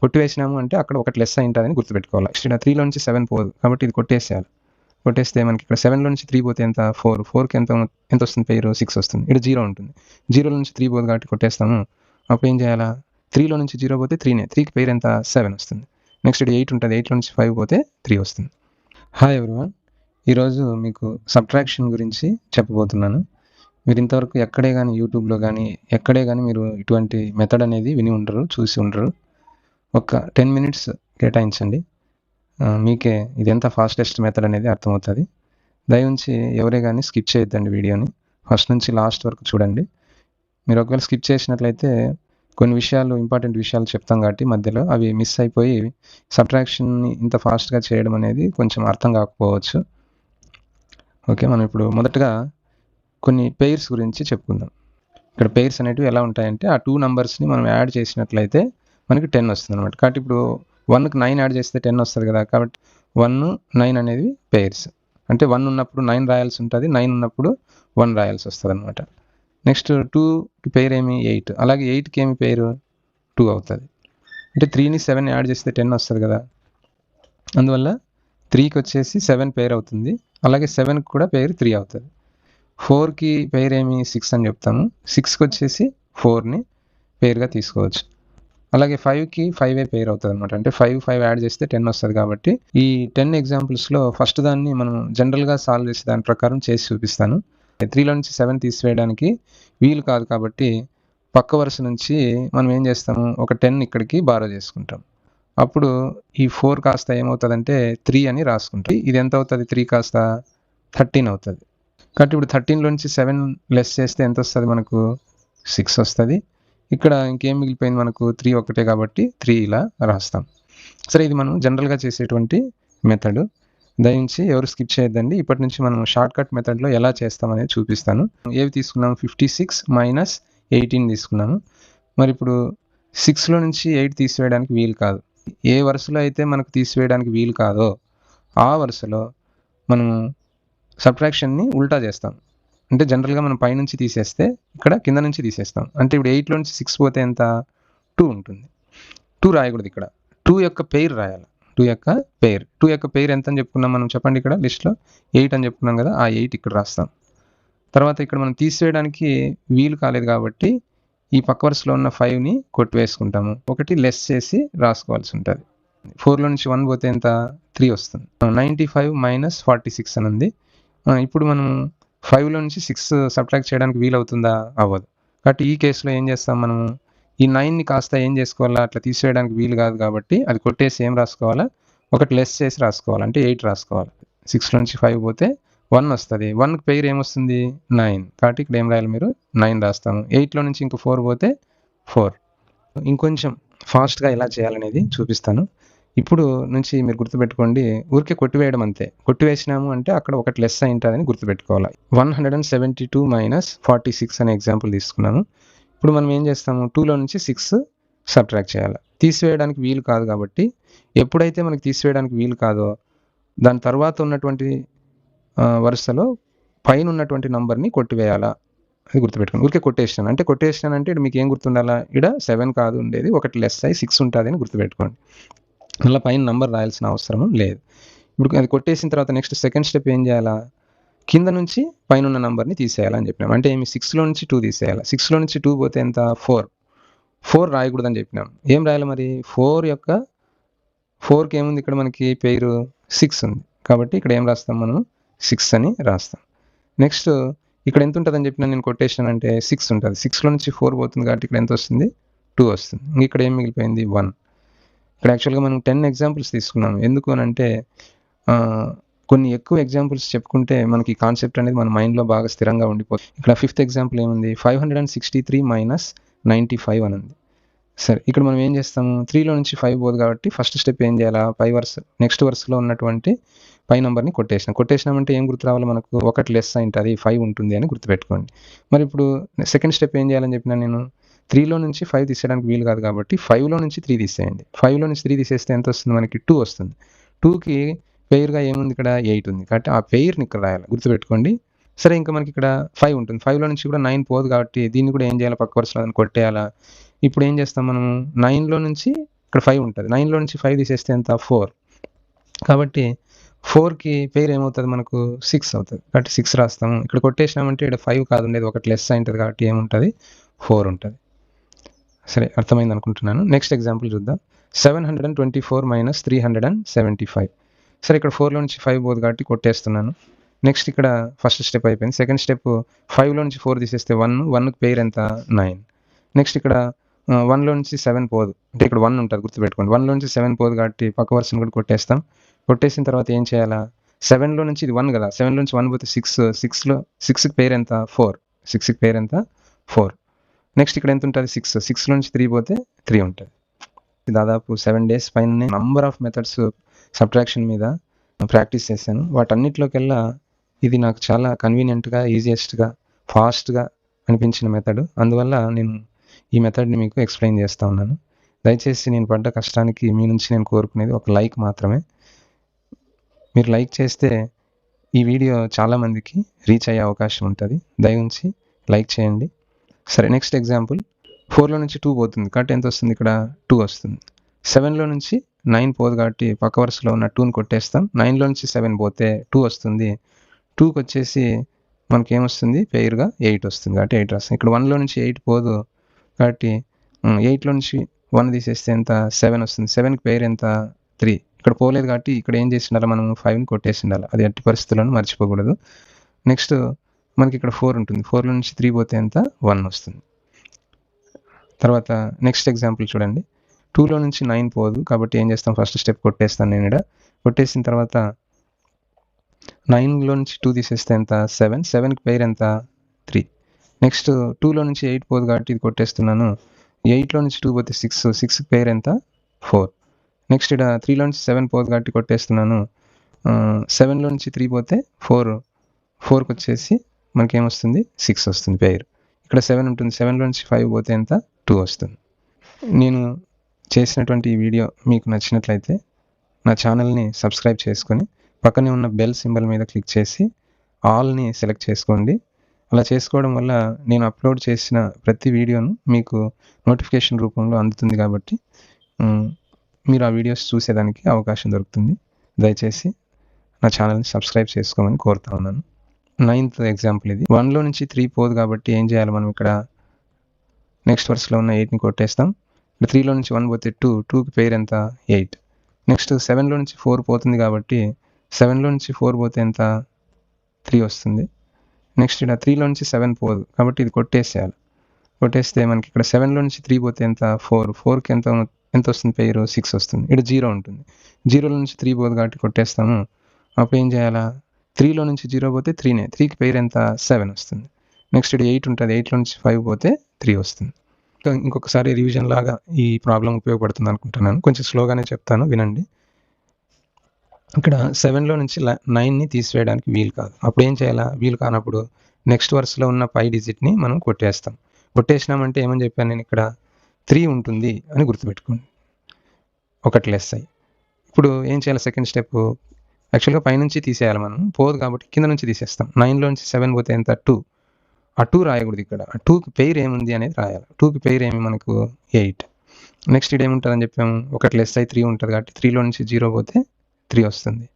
కొట్టివేసినాము అంటే అక్కడ ఒకటి లెస్ అయి ఉంటుందని గుర్తుపెట్టుకోవాలి. ఇక్కడ 3లో నుంచి 7 పోదు కాబట్టి ఇది కొట్టేసేయాలి. కొట్టేస్తే మనకి ఇక్కడ 7లో నుంచి 3 పోతే ఎంత 4, 4కి ఎంత వస్తుంది పేరు 6 వస్తుంది. ఇక్కడ 0 ఉంటుంది. 0లో నుంచి 3 పోదు కాబట్టి కొట్టేస్తాము. అప్పుడు ఏం చేయాలా 3లో నుంచి 0 పోతే 3నే, 3కి పేరు ఎంత 7 వస్తుంది. నెక్స్ట్ ఇక్కడ 8 ఉంటుంది. 8లో నుంచి 5 పోతే 3 వస్తుంది. హాయ్ ఎవ్రీవన్, ఈరోజు మీకు సబ్ట్రాక్షన్ గురించి చెప్పబోతున్నాను. మీరు ఇంతవరకు ఎక్కడే కానీ యూట్యూబ్లో కానీ ఎక్కడే కానీ మీరు ఇటువంటి మెథడ్ అనేది విని ఉండరు, చూసి ఉండరు. ఒక 10 మినిట్స్ కేటాయించండి, మీకే ఇది ఎంత ఫాస్టెస్ట్ మెథడ్ అనేది అర్థమవుతుంది. దయవుంచి ఎవరే కానీ స్కిప్ చేయొద్దండి వీడియోని, ఫస్ట్ నుంచి లాస్ట్ వరకు చూడండి. మీరు ఒకవేళ స్కిప్ చేసినట్లయితే కొన్ని విషయాలు, ఇంపార్టెంట్ విషయాలు చెప్తాం కాబట్టి మధ్యలో అవి మిస్ అయిపోయి సబ్ట్రాక్షన్ని ఇంత ఫాస్ట్గా చేయడం అనేది కొంచెం అర్థం కాకపోవచ్చు. ఓకే, మనం ఇప్పుడు మొదటగా కొన్ని పెయిర్స్ గురించి చెప్పుకుందాం. ఇక్కడ పెయిర్స్ అనేటివి ఎలా ఉంటాయంటే ఆ 2 నంబర్స్ని మనం యాడ్ చేసినట్లయితే మనకి 10 వస్తుంది అనమాట. కాబట్టి ఇప్పుడు 1కి 9 యాడ్ చేస్తే 10 వస్తుంది కదా, కాబట్టి 1, 9 అనేవి పెయిర్స్. అంటే 1 ఉన్నప్పుడు 9 రాయాల్సి ఉంటుంది, 9 ఉన్నప్పుడు 1 రాయాల్సి వస్తుంది అనమాట. నెక్స్ట్ 2కి పేరు ఏమి 8, అలాగే 8కి ఏమి పేరు 2 అవుతుంది. అంటే 3ని 7 యాడ్ చేస్తే 10 వస్తుంది కదా, అందువల్ల 3కి వచ్చేసి 7 పేరు అవుతుంది. అలాగే 7కి కూడా పేరు 3 అవుతుంది. 4కి పేరు ఏమి 6 అని చెప్తాము. 6కి వచ్చేసి 4ని పేరుగా తీసుకోవచ్చు. అలాగే 5కి 5 పేరు అవుతుంది అనమాట. అంటే 5 యాడ్ చేస్తే 10 వస్తుంది. కాబట్టి ఈ 10 ఎగ్జాంపుల్స్లో ఫస్ట్ దాన్ని మనం జనరల్గా సాల్వ్ చేసే దాని ప్రకారం చేసి చూపిస్తాను. 3లో నుంచి 7 తీసివేయడానికి వీలు కాదు కాబట్టి పక్క వరుస నుంచి మనం ఏం చేస్తాము, ఒక 10 ఇక్కడికి బారో చేసుకుంటాం. అప్పుడు ఈ 4 కాస్త ఏమవుతుందంటే 3 అని రాసుకుంటాం. ఇది ఎంత అవుతుంది, 3 కాస్త 13 అవుతుంది. కాబట్టి ఇప్పుడు 13లో నుంచి 7 లెస్ చేస్తే ఎంత వస్తుంది మనకు 6 వస్తుంది. ఇక్కడ ఇంకేం మిగిలిపోయింది మనకు 3 ఒకటే కాబట్టి 3 ఇలా రాస్తాం. సరే, ఇది మనం జనరల్గా చేసేటువంటి మెథడ్. దయించి ఎవరు స్కిప్ చేయొద్దండి. ఇప్పటి నుంచి మనం షార్ట్కట్ మెథడ్లో ఎలా చేస్తామనేది చూపిస్తాను. ఏవి తీసుకున్నాము, 56 మైనస్ 18 తీసుకున్నాము. మరి ఇప్పుడు 6లో నుంచి 8 తీసివేయడానికి వీలు కాదు. ఏ వరుసలో అయితే మనకు తీసివేయడానికి వీలు కాదో ఆ వరుసలో మనము సబ్ట్రాక్షన్ని ఉల్టా చేస్తాం. అంటే జనరల్గా మనం పైనుంచి తీసేస్తే ఇక్కడ కింద నుంచి తీసేస్తాం. అంటే ఇప్పుడు 8లో నుంచి 6 పోతే ఎంత 2 ఉంటుంది. 2 రాయకూడదు, ఇక్కడ 2 యొక్క పెయిర్ రాయాలి. 2 యొక్క పెయిర్ ఎంత అని చెప్పుకున్నాం మనం, చెప్పండి. ఇక్కడ లిస్ట్లో 8 అని చెప్పుకున్నాం కదా, ఆ 8 ఇక్కడ రాస్తాం. తర్వాత ఇక్కడ మనం తీసివేయడానికి వీలు కాలేదు కాబట్టి ఈ పక్క వరుసలో ఉన్న 5ని కొట్టివేసుకుంటాము. ఒకటి లెస్ చేసి రాసుకోవాల్సి ఉంటుంది. 4లో నుంచి 1 పోతే ఎంత 3 వస్తుంది. 95 మైనస్ 46 అని ఉంది. ఇప్పుడు మనం 5లో నుంచి 6 సబ్ట్రాక్ట్ చేయడానికి వీలు అవుతుందా, అవ్వదు. కాబట్టి ఈ కేసులో ఏం చేస్తాం, మనము ఈ 9ని కాస్త ఏం చేసుకోవాలా, అట్లా తీసివేయడానికి వీలు కాదు కాబట్టి అది కొట్టేసి ఏం రాసుకోవాలా, ఒకటి లెస్ చేసి రాసుకోవాలి. అంటే 8 రాసుకోవాలి. 6లో నుంచి 5 పోతే 1 వస్తుంది. 1కి పేరు ఏమొస్తుంది 9, కాబట్టి ఇక్కడ ఏం రాయాలి, మీరు 9 రాస్తాము. 8లో నుంచి ఇంకో 4 పోతే 4. ఇంకొంచెం ఫాస్ట్గా ఎలా చేయాలనేది చూపిస్తాను. ఇప్పుడు నుంచి మీరు గుర్తుపెట్టుకోండి, ఊరికే కొట్టివేయడం అంతే. కొట్టివేసినాము అంటే అక్కడ ఒకటి లెస్ అయి ఉంటుందని గుర్తుపెట్టుకోవాలి. 172 మైనస్ 46 అనే ఎగ్జాంపుల్ తీసుకున్నాము. ఇప్పుడు మనం ఏం చేస్తాము, 2లో నుంచి 6 సబ్ట్రాక్ట్ చేయాలి. తీసివేయడానికి వీలు కాదు కాబట్టి ఎప్పుడైతే మనకి తీసివేయడానికి వీలు కాదో దాని తర్వాత ఉన్నటువంటి వరుసలో పైన ఉన్నటువంటి నంబర్ని కొట్టివేయాలా, అది గుర్తుపెట్టుకోండి. ఊరికే కొట్టేసినాను అంటే ఇక్కడ మీకు ఏం గుర్తుండాలా, ఇక్కడ 7 కాదు ఉండేది, ఒకటి లెస్ అయి 6 ఉంటుంది అని గుర్తుపెట్టుకోండి. మళ్ళీ పైన నంబర్ రాయాల్సిన అవసరం లేదు. ఇప్పుడు అది కొట్టేసిన తర్వాత నెక్స్ట్ సెకండ్ స్టెప్ ఏం చేయాలా, కింద నుంచి పైన ఉన్న నంబర్ని తీసేయాలని చెప్పినాం. అంటే ఏమి 6లో నుంచి 2 తీసేయాలి. 6లో నుంచి 2 పోతే ఎంత 4 రాయకూడదని చెప్పినాం. ఏం రాయాలి మరి, 4కి ఏముంది ఇక్కడ మనకి పేరు 6 ఉంది కాబట్టి ఇక్కడ ఏం రాస్తాం, మనం 6 అని రాస్తాం. నెక్స్ట్ ఇక్కడ ఎంత ఉంటుందని చెప్పినా నేను కొట్టేషన్ అంటే 6 ఉంటుంది. 6లో నుంచి 4 పోతుంది కాబట్టి ఇక్కడ ఎంత వస్తుంది 2 వస్తుంది. ఇక్కడ ఏం మిగిలిపోయింది 1. ఇక్కడ యాక్చువల్గా మనం 10 ఎగ్జాంపుల్స్ తీసుకున్నాం. ఎందుకు అని అంటే కొన్ని ఎక్కువ ఎగ్జాంపుల్స్ చెప్పుకుంటే మనకి ఈ కాన్సెప్ట్ అనేది మన మైండ్లో బాగా స్థిరంగా ఉండిపోతుంది. ఇక్కడ 5th ఎగ్జాంపుల్ ఏముంది, 563 మైనస్ 95 అని ఉంది. సరే, ఇక్కడ మనం ఏం చేస్తాము, 3లో నుంచి 5 పోదు కాబట్టి ఫస్ట్ స్టెప్ ఏం చేయాలా, నెక్స్ట్ వరుసలో ఉన్నటువంటి పై నెంబర్ని కొట్టేసినామంటే ఏం గుర్తు రావాలి మనకు, ఒకటి లెస్ అయి ఉంటుంది, 5 ఉంటుంది అని గుర్తుపెట్టుకోండి. మరి ఇప్పుడు సెకండ్ స్టెప్ ఏం చేయాలని చెప్పినా నేను, 3లో నుంచి 5 తీసేయడానికి వీలు కాదు కాబట్టి 5లో నుంచి 3 తీసేయండి. 5లో నుంచి 3 తీసేస్తే ఎంత వస్తుంది మనకి 2 వస్తుంది. 2కి పెయిర్గా ఏముంది ఇక్కడ 8 ఉంది కాబట్టి ఆ పెయిర్ని ఇక్కడ రాయాలి, గుర్తుపెట్టుకోండి. సరే, ఇంకా మనకి ఇక్కడ 5 ఉంటుంది. 5లో నుంచి కూడా 9 పోదు కాబట్టి దీన్ని కూడా ఏం చేయాలి, పక్క వరుసలో కొట్టేయాలా. ఇప్పుడు ఏం చేస్తాం, మనం 9లో నుంచి ఇక్కడ 5 ఉంటుంది. 9లో నుంచి 5 తీసేస్తే ఎంత 4. కాబట్టి 4కి పేరు ఏమవుతుంది మనకు 6 అవుతుంది. కాబట్టి 6 రాస్తాము. ఇక్కడ కొట్టేసినామంటే ఇక్కడ 5 కాదు ఉండేది, ఒకటి లెస్ అయింటుంది కాబట్టి ఏముంటుంది 4 ఉంటుంది. సరే, అర్థమైంది అనుకుంటున్నాను. నెక్స్ట్ ఎగ్జాంపుల్ చూద్దాం. 724 - 375. సరే, ఇక్కడ 4లో నుంచి 5 పోదు కాబట్టి కొట్టేస్తున్నాను. నెక్స్ట్ ఇక్కడ ఫస్ట్ స్టెప్ అయిపోయింది. సెకండ్ స్టెప్ 5లో నుంచి 4 తీసేస్తే 1కి పేరు ఎంత 9. నెక్స్ట్ ఇక్కడ 1లో నుంచి 7 పోదు, అంటే ఇక్కడ 1 ఉంటుంది గుర్తుపెట్టుకోండి. 1లో నుంచి 7 పోదు కాబట్టి పక్క వరుసను కూడా కొట్టేస్తాం. కొట్టేసిన తర్వాత ఏం చేయాలా, 7లో నుంచి ఇది 1 కదా, 7లో నుంచి 1 పోతే 6కి పేరు ఎంత 4. 6కి పేరు ఎంత 4. నెక్స్ట్ ఇక్కడ ఎంత ఉంటుంది 6లో నుంచి 3 పోతే 3 ఉంటుంది. దాదాపు 7 days పైన నంబర్ ఆఫ్ మెథడ్స్ సబ్ట్రాక్షన్ మీద ప్రాక్టీస్ చేశాను. వాటన్నిటిలోకెల్లా ఇది నాకు చాలా కన్వీనియంట్గా, ఈజియెస్ట్గా, ఫాస్ట్గా అనిపించిన మెథడ్. అందువల్ల నేను ఈ మెథడ్ని మీకు ఎక్స్ప్లెయిన్ చేస్తూ ఉన్నాను. దయచేసి నేను పడ్డ కష్టానికి మీ నుంచి నేను కోరుకునేది ఒక లైక్ మాత్రమే. మీరు లైక్ చేస్తే ఈ వీడియో చాలామందికి రీచ్ అయ్యే అవకాశం ఉంటుంది. దయవుంచి లైక్ చేయండి. సరే, నెక్స్ట్ ఎగ్జాంపుల్. 4లో నుంచి 2 పోతుంది కాబట్టి ఎంత వస్తుంది, ఇక్కడ 2 వస్తుంది. 7లో నుంచి 9 పోదు కాబట్టి పక్క వరుసలో ఉన్న 2ని కొట్టేస్తాం. 9లో నుంచి 7 పోతే 2 వస్తుంది. 2కి వచ్చేసి మనకి ఏమొస్తుంది, పేరుగా 8 వస్తుంది కాబట్టి 8 రాస్తాం. ఇక్కడ 1లో నుంచి 8 పోదు కాబట్టి 8లో నుంచి 1 తీసేస్తే ఎంత 7 వస్తుంది. 7కి పేరు ఎంత 3. ఇక్కడ పోలేదు కాబట్టి ఇక్కడ ఏం చేసి ఉండాలి, మనం 5ని కొట్టేసి ఉండాలి. అది ఎట్టి పరిస్థితులను మర్చిపోకూడదు. నెక్స్ట్ మనకి ఇక్కడ 4 ఉంటుంది. 4లో నుంచి 3 పోతే ఎంత 1 వస్తుంది. తర్వాత నెక్స్ట్ ఎగ్జాంపుల్ చూడండి. 2లో నుంచి 9 పోదు కాబట్టి ఏం చేస్తాం, ఫస్ట్ స్టెప్ కొట్టేస్తాను నేను ఇక్కడ. కొట్టేసిన తర్వాత 9లో నుంచి 2 తీసేస్తే ఎంత 7. 7కి పేరు ఎంత 3. నెక్స్ట్ 2లో నుంచి 8 పోదు కాబట్టి ఇది కొట్టేస్తున్నాను. 8లో నుంచి 2 పోతే 6. 6కి పేరు ఎంత 4. నెక్స్ట్ ఇక్కడ 3లో నుంచి 7 పోదు కాబట్టి కొట్టేస్తున్నాను. 7లో నుంచి 3 పోతే 4. 4కి వచ్చేసి మనకేమొస్తుంది 6 వస్తుంది పేరు. ఇక్కడ 7 ఉంటుంది. 7లో నుంచి 5 పోతే ఎంత 2 వస్తుంది. నేను చేసినటువంటి ఈ వీడియో మీకు నచ్చినట్లయితే నా ఛానల్ని సబ్స్క్రైబ్ చేసుకొని పక్కనే ఉన్న బెల్ సింబల్ మీద క్లిక్ చేసి ఆల్ని సెలెక్ట్ చేసుకోండి. అలా చేసుకోవడం వల్ల నేను అప్లోడ్ చేసిన ప్రతి వీడియోను మీకు నోటిఫికేషన్ రూపంలో అందుతుంది కాబట్టి మీరు ఆ వీడియోస్ చూసేదానికి అవకాశం దొరుకుతుంది. దయచేసి నా ఛానల్ని సబ్స్క్రైబ్ చేసుకోమని కోరుతా ఉన్నాను. 9th ఎగ్జాంపుల్ ఇది. 1లో నుంచి 3 పోదు కాబట్టి ఏం చేయాలి, మనం ఇక్కడ నెక్స్ట్ వరుసలో ఉన్న 8ని కొట్టేస్తాం. 3లో నుంచి 1 పోతే 2. 2కి పేరు ఎంత 8. నెక్స్ట్ 7లో నుంచి 4 పోతుంది కాబట్టి 7లో నుంచి 4 పోతే ఎంత 3 వస్తుంది. నెక్స్ట్ ఇక్కడ 3లో నుంచి 7 పోదు కాబట్టి ఇది కొట్టేసేయాలి. కొట్టేస్తే మనకి ఇక్కడ 7లో నుంచి 3 పోతే ఎంత 4. 4కి ఎంత వస్తుంది పేరు 6 వస్తుంది. ఇక్కడ 0 ఉంటుంది. 0లో నుంచి 3 పోదు కాబట్టి కొట్టేస్తాము. అప్పుడు ఏం చేయాలా, 3లో నుంచి 0 పోతే 3నే. 3కి పేరు ఎంత 7 వస్తుంది. నెక్స్ట్ ఇక్కడ 8 ఉంటుంది. 8లో నుంచి 5 పోతే 3 వస్తుంది. ఇంకొకసారి రివిజన్ లాగా ఈ ప్రాబ్లం ఉపయోగపడుతుంది అనుకుంటున్నాను. కొంచెం స్లోగానే చెప్తాను, వినండి. ఇక్కడ 7లో నుంచి 9ని తీసివేయడానికి వీలు కాదు. అప్పుడు ఏం చేయాలా, వీలు కానప్పుడు నెక్స్ట్ వరుసలో ఉన్న పై డిజిట్ని మనం కొట్టేస్తాం. కొట్టేసినామంటే ఏమని చెప్పాను నేను, ఇక్కడ 3 ఉంటుంది అని గుర్తుపెట్టుకోండి, ఒకటి లెస్ అయ్యి. ఇప్పుడు ఏం చేయాలి, సెకండ్ స్టెప్ యాక్చువల్గా పైనుంచి తీసేయాలి, మనం పోదు కాబట్టి కింద నుంచి తీసేస్తాం. 9లో నుంచి 7 పోతే ఎంత 2. ఆ 2 రాయకూడదు ఇక్కడ. ఆ 2కి పేరు ఏముంది అనేది రాయాలి. 2కి పేరు ఏమి మనకు 8. నెక్స్ట్ ఇక్కడ ఏముంటుందని చెప్పాము, ఒకటి లెస్ అయ్యి 3 ఉంటుంది కాబట్టి 3లో నుంచి 0 పోతే 3 వస్తుంది.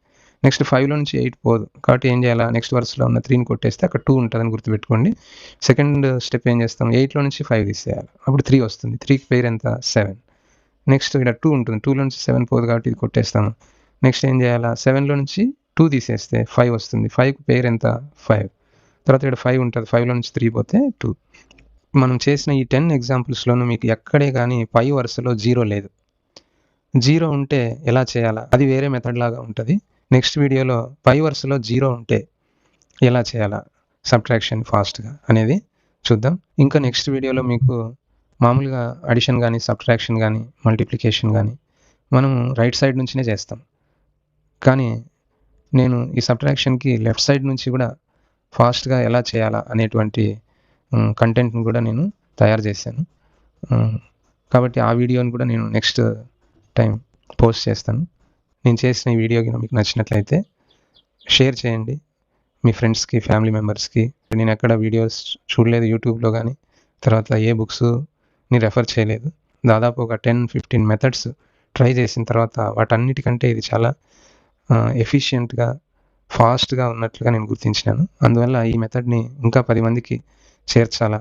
నెక్స్ట్ 5లో నుంచి 8 పోదు కాబట్టి ఏం చేయాలా, నెక్స్ట్ వరుసలో ఉన్న 3ని కొట్టేస్తే అక్కడ 2 ఉంటుందని గుర్తుపెట్టుకోండి. సెకండ్ స్టెప్ ఏం చేస్తాం, 8లో నుంచి 5 తీసేయాలి, అప్పుడు 3 వస్తుంది. 3కి పేరు ఎంత 7. నెక్స్ట్ ఇక్కడ 2 ఉంటుంది. 2లో నుంచి 7 పోదు కాబట్టి ఇది కొట్టేస్తాము. నెక్స్ట్ ఏం చేయాలా, 7లో నుంచి 2 తీసేస్తే 5 వస్తుంది. 5కి పేరు ఎంత 5. తర్వాత ఇక్కడ 5 ఉంటుంది. 5లో నుంచి 3 పోతే 2. మనం చేసిన ఈ 10 ఎగ్జాంపుల్స్లోనూ మీకు ఎక్కడే కానీ పై వరుసలో 0 లేదు. 0 ఉంటే ఎలా చేయాలా, అది వేరే మెథడ్ లాగా ఉంటుంది. నెక్స్ట్ వీడియోలో పై వరుసలో 0 ఉంటే ఎలా చేయాలా సబ్ట్రాక్షన్ ఫాస్ట్గా అనేది చూద్దాం. ఇంకా నెక్స్ట్ వీడియోలో మీకు మామూలుగా అడిషన్ కానీ సబ్ట్రాక్షన్ కానీ మల్టిప్లికేషన్ కానీ మనం రైట్ సైడ్ నుంచినే చేస్తాం. కానీ నేను ఈ సబ్ట్రాక్షన్కి లెఫ్ట్ సైడ్ నుంచి కూడా ఫాస్ట్గా ఎలా చేయాలా అనేటువంటి కంటెంట్ని కూడా నేను తయారు చేశాను. కాబట్టి ఆ వీడియోని కూడా నేను నెక్స్ట్ టైం పోస్ట్ చేస్తాను. నేను చేసిన ఈ వీడియో మీకు నచ్చినట్లయితే షేర్ చేయండి మీ ఫ్రెండ్స్కి, ఫ్యామిలీ మెంబర్స్కి. నేను ఎక్కడ వీడియోస్ చూడలేదు యూట్యూబ్లో కానీ, తర్వాత ఏ బుక్స్ని రెఫర్ చేయలేదు. దాదాపు ఒక 10-15 మెథడ్స్ ట్రై చేసిన తర్వాత వాటన్నిటికంటే ఇది చాలా ఎఫిషియెంట్గా ఫాస్ట్గా ఉన్నట్లుగా నేను గుర్తించినాను. అందువల్ల ఈ మెథడ్ని ఇంకా 10 మందికి చేర్చాలా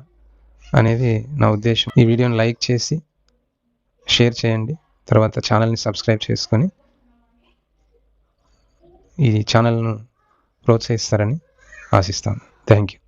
అనేది నా ఉద్దేశం. ఈ వీడియోని లైక్ చేసి షేర్ చేయండి. తర్వాత ఛానల్ని సబ్స్క్రైబ్ చేసుకొని ఈ ఛానల్ను ప్రోత్సహిస్తారని ఆశిస్తాను. Thank you.